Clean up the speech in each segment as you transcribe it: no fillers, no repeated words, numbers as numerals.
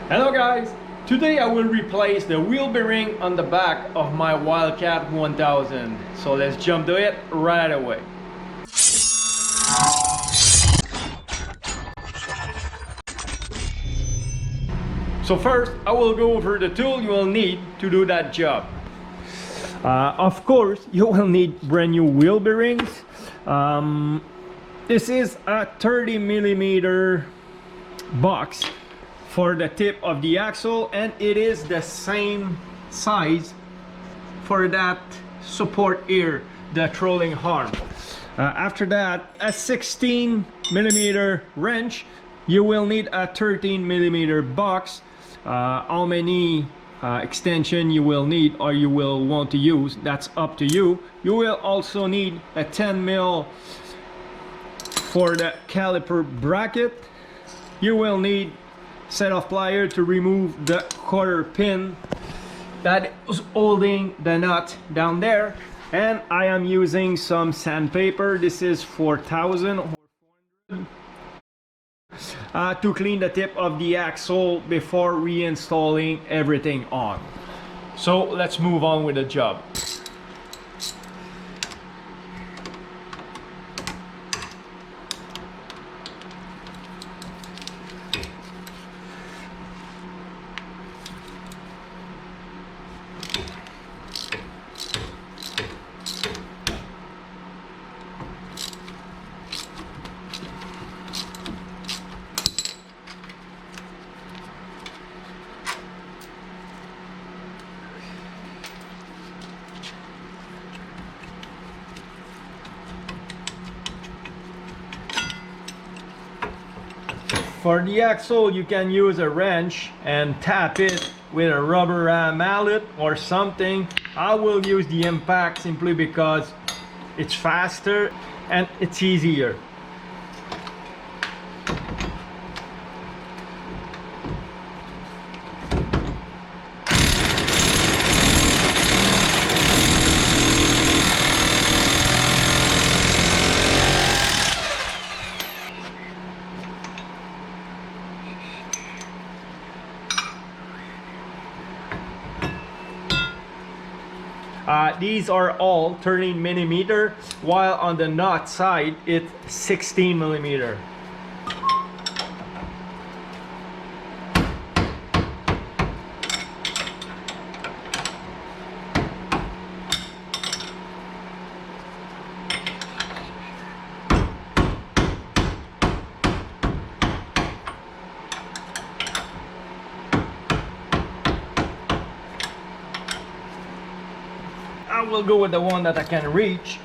Hello guys! Today I will replace the wheel bearing on the back of my Wildcat 1000. So let's jump to it right away. So first I will go over the tool you will need to do that job. Of course you will need brand new wheel bearings. This is a 30mm box for the tip of the axle, and it is the same size for that support here, the trolling arm. After that, a 16mm wrench. You will need a 13mm box. How many extension you will need or you will want to use, that's up to you. You will also need a 10mm for the caliper bracket. You will need set of pliers to remove the quarter pin that is holding the nut down there, and I am using some sandpaper. This is 4000 or 400 to clean the tip of the axle before reinstalling everything on. So let's move on with the job. For the axle, you can use a wrench and tap it with a rubber mallet or something. I will use the impact simply because it's faster and it's easier. These are all 13mm, while on the nut side it's 16mm. I will go with the one that I can reach.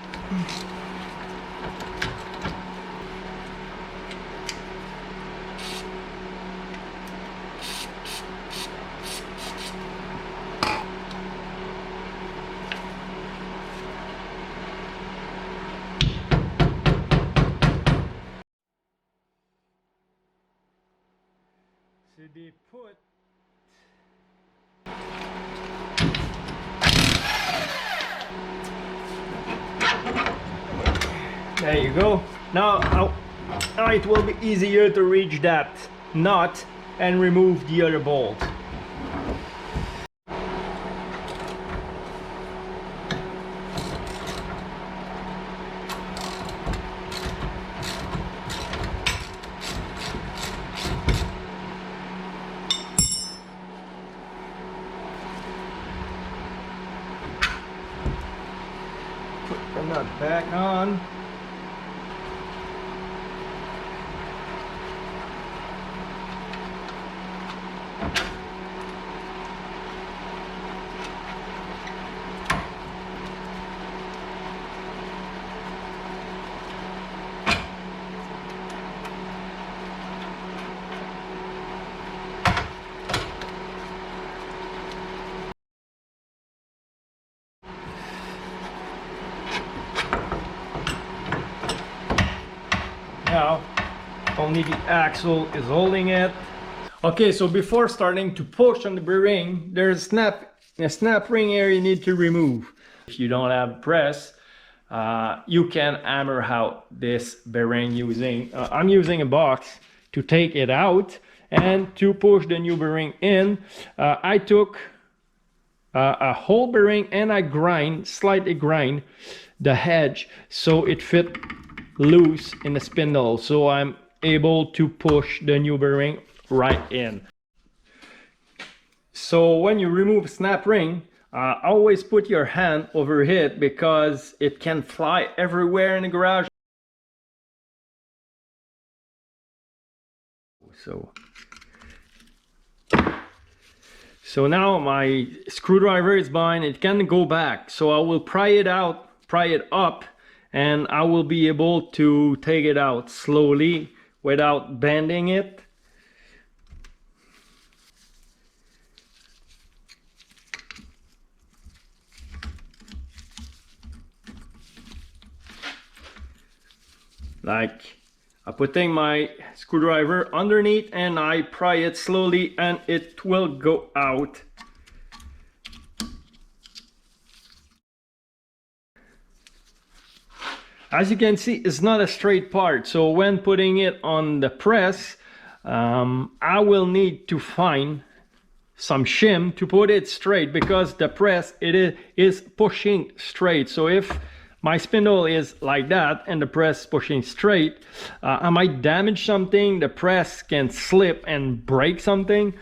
So they put there you go. Now it will be easier to reach that nut and remove the other bolt. Put the nut back on. Now, only the axle is holding it. Okay, so before starting to push on the bearing, there's a snap ring here you need to remove. If you don't have press, you can hammer out this bearing using, I'm using a box to take it out, And to push the new bearing in, I took a whole bearing and I slightly grind the edge so it fit loose in the spindle, so I'm able to push the new bearing right in. So when you remove snap ring, always put your hand over it because it can fly everywhere in the garage. So now my screwdriver is behind, it can go back. So I will pry it up, and I will be able to take it out slowly without bending it. Like I'm putting my screwdriver underneath and I pry it slowly and it will go out. As you can see, it's not a straight part, so when putting it on the press, I will need to find some shim to put it straight, because the press is pushing straight. So if my spindle is like that and the press pushing straight, I might damage something. The press can slip and break something.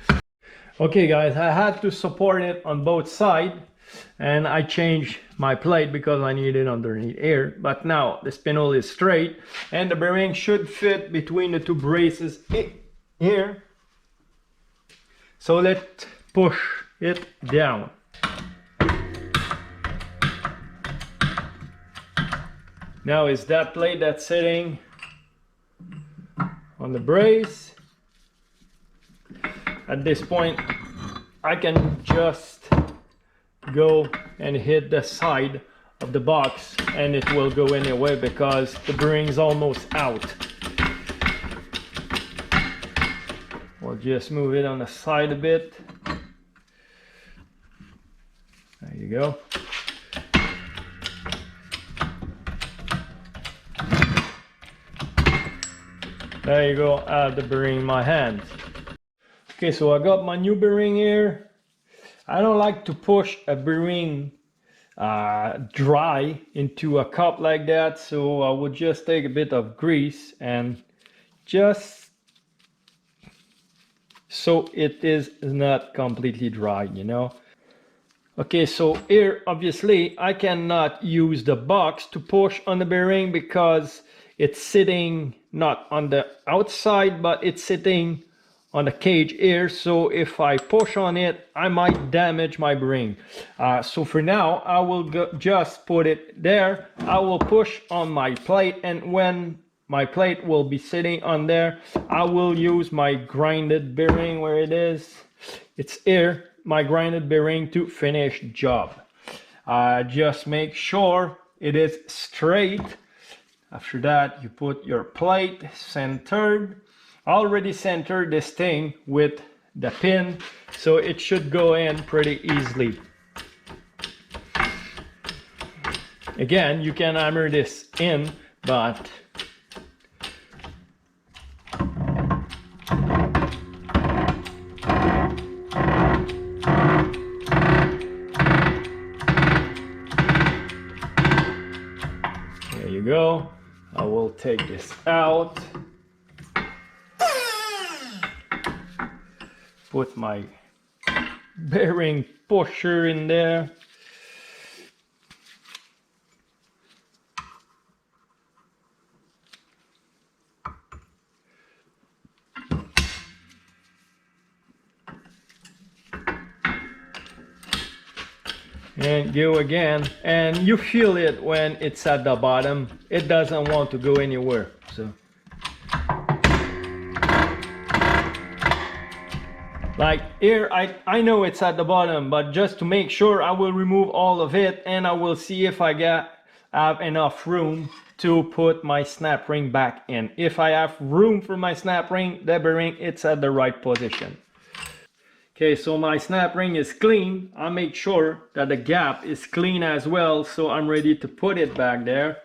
Okay guys, I had to support it on both sides, and I changed my plate because I need it underneath here. But now the spindle is straight and the bearing should fit between the two braces here. So let's push it down. Now is that plate that's sitting on the brace. At this point I can just go and hit the side of the box and it will go anyway because the bearing is almost out. We'll just move it on the side a bit. There you go. There you go, I have the bearing in my hand. Okay, so I got my new bearing here. I don't like to push a bearing dry into a cup like that, so I would just take a bit of grease and just so it is not completely dry, you know. Okay, so here obviously I cannot use the box to push on the bearing because it's sitting not on the outside, but it's sitting on the cage here. So if I push on it, I might damage my bearing. So for now, I will just put it there. I will push on my plate, and when my plate will be sitting on there, I will use my grinded bearing. Where it is, it's here, my grinded bearing, to finish job. Just make sure it is straight. After that, you put your plate centered. I already centered this thing with the pin, so it should go in pretty easily. Again, you can hammer this in, but there you go. I will take this out. Put my bearing pusher in there. And go again, and you feel it when it's at the bottom. It doesn't want to go anywhere. So like here, I know it's at the bottom, but just to make sure, I will remove all of it and I will see if I have enough room to put my snap ring back in. If I have room for my snap ring, the bearing, it's at the right position. Okay, so my snap ring is clean. I make sure that the gap is clean as well, so I'm ready to put it back there.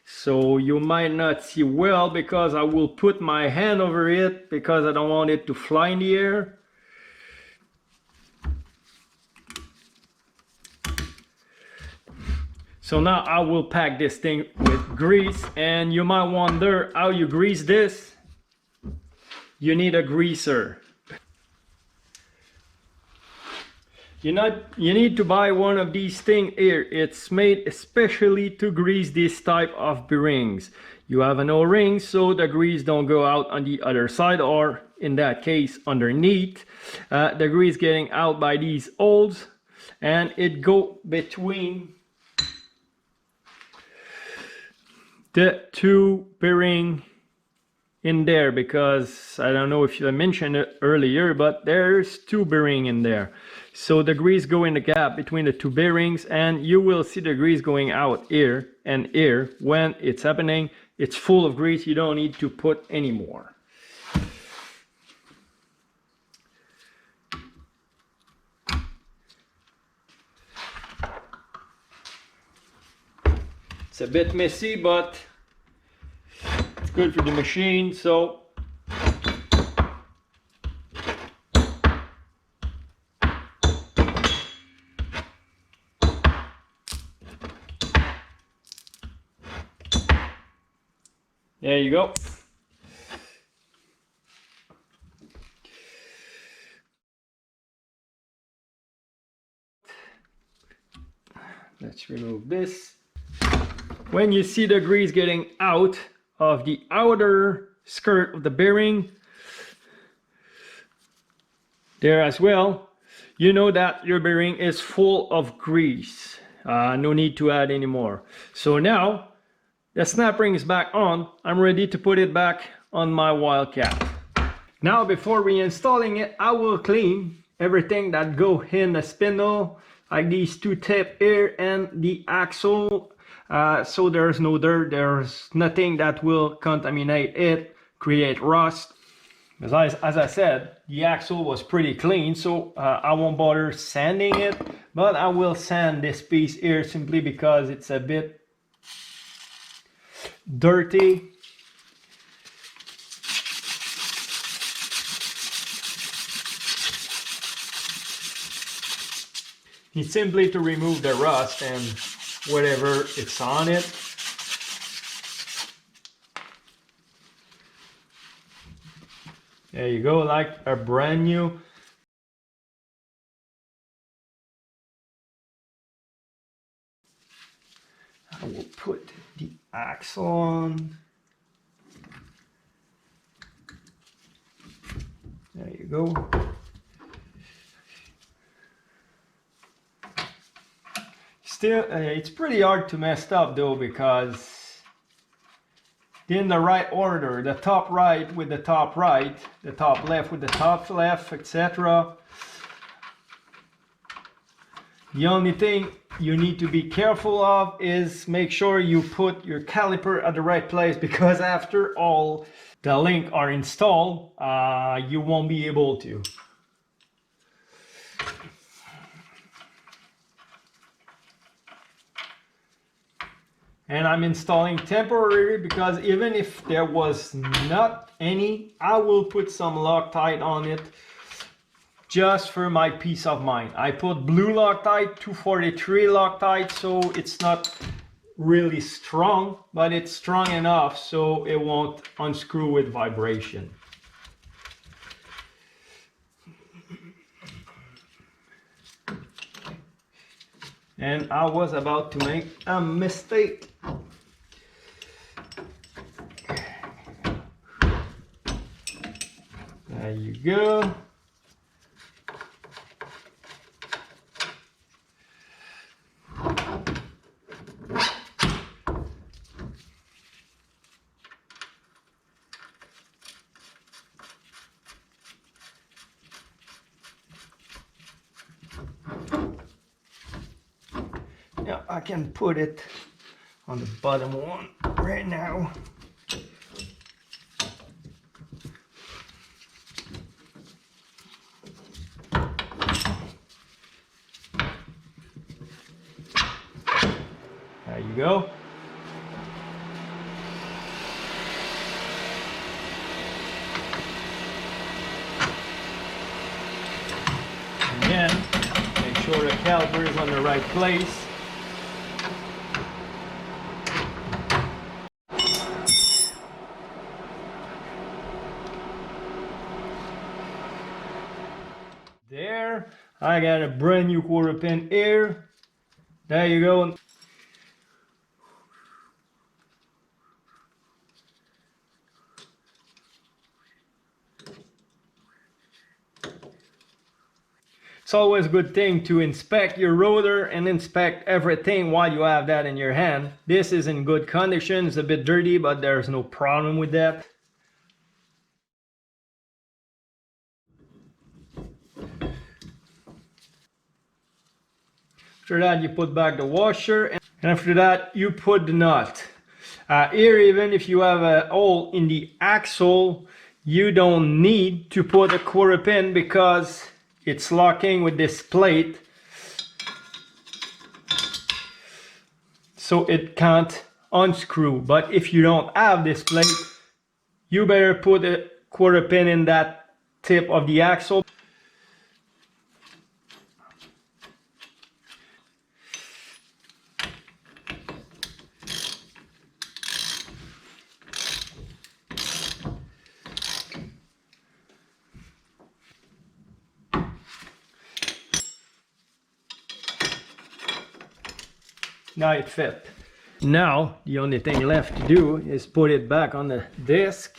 So you might not see well because I will put my hand over it because I don't want it to fly in the air. So now I will pack this thing with grease, and you might wonder how you grease this. You need a greaser. You need to buy one of these things here. It's made especially to grease this type of bearings. You have an O-ring so the grease don't go out on the other side, or in that case underneath. The grease getting out by these holes, and it go between the two bearing in there, because I don't know if I mentioned it earlier, but there's two bearing in there. So the grease go in the gap between the two bearings, and you will see the grease going out here and here. When it's happening, it's full of grease. You don't need to put any more. It's a bit messy, but it's good for the machine. So there you go. Let's remove this. When you see the grease getting out of the outer skirt of the bearing there as well, you know that your bearing is full of grease. No need to add any more. So now the snap ring is back on. I'm ready to put it back on my Wildcat. Now before reinstalling it, I will clean everything that go in the spindle, like these two tips here and the axle. So there's no dirt, there's nothing that will contaminate it, create rust. As I said, the axle was pretty clean, so I won't bother sanding it, but I will sand this piece here simply because it's a bit dirty. It's simply to remove the rust and whatever it's on it. There you go, like a brand new. I will put the axle on. There you go. Still, it's pretty hard to mess up though, because in the right order, the top right with the top right, the top left with the top left, etc. The only thing you need to be careful of is make sure you put your caliper at the right place, because after all the links are installed, you won't be able to. And I'm installing temporary because even if there was not any, I will put some Loctite on it just for my peace of mind. I put blue Loctite, 243 Loctite, so it's not really strong, but it's strong enough so it won't unscrew with vibration. And I was about to make a mistake. There you go. Yeah, I can put it on the bottom one right now. There you go. sure the caliper is on the right place. There, I got a brand new quarter pin here. There you go. It's always a good thing to inspect your rotor and inspect everything while you have that in your hand. This is in good condition. It's a bit dirty, but there's no problem with that. After that, you put back the washer, and after that, you put the nut. Here, even if you have a hole in the axle, you don't need to put a quarter pin because it's locking with this plate, so it can't unscrew. But if you don't have this plate, you better put a quarter pin in that tip of the axle. Now it fit. Now the only thing left to do is put it back on the disc.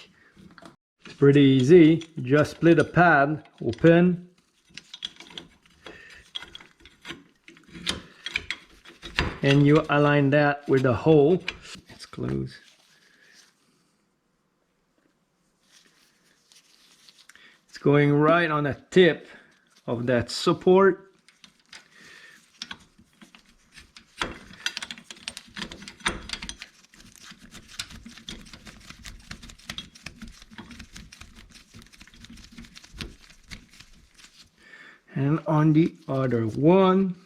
It's pretty easy. You just split the pad open. And you align that with the hole. It's closed. It's going right on the tip of that support. And on the other one,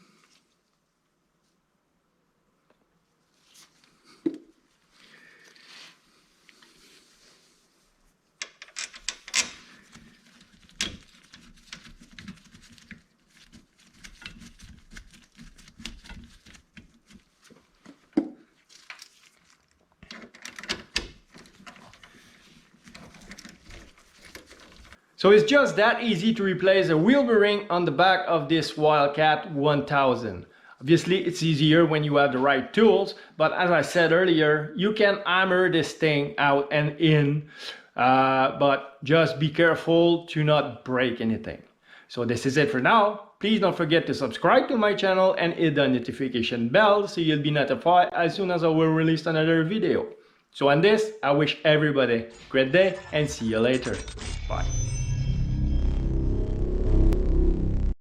so it's just that easy to replace a wheel bearing on the back of this Wildcat 1000. Obviously, it's easier when you have the right tools, but as I said earlier, you can hammer this thing out and in, but just be careful to not break anything. So this is it for now. Please don't forget to subscribe to my channel and hit the notification bell so you'll be notified as soon as I will release another video. So on this, I wish everybody a great day and see you later. Bye.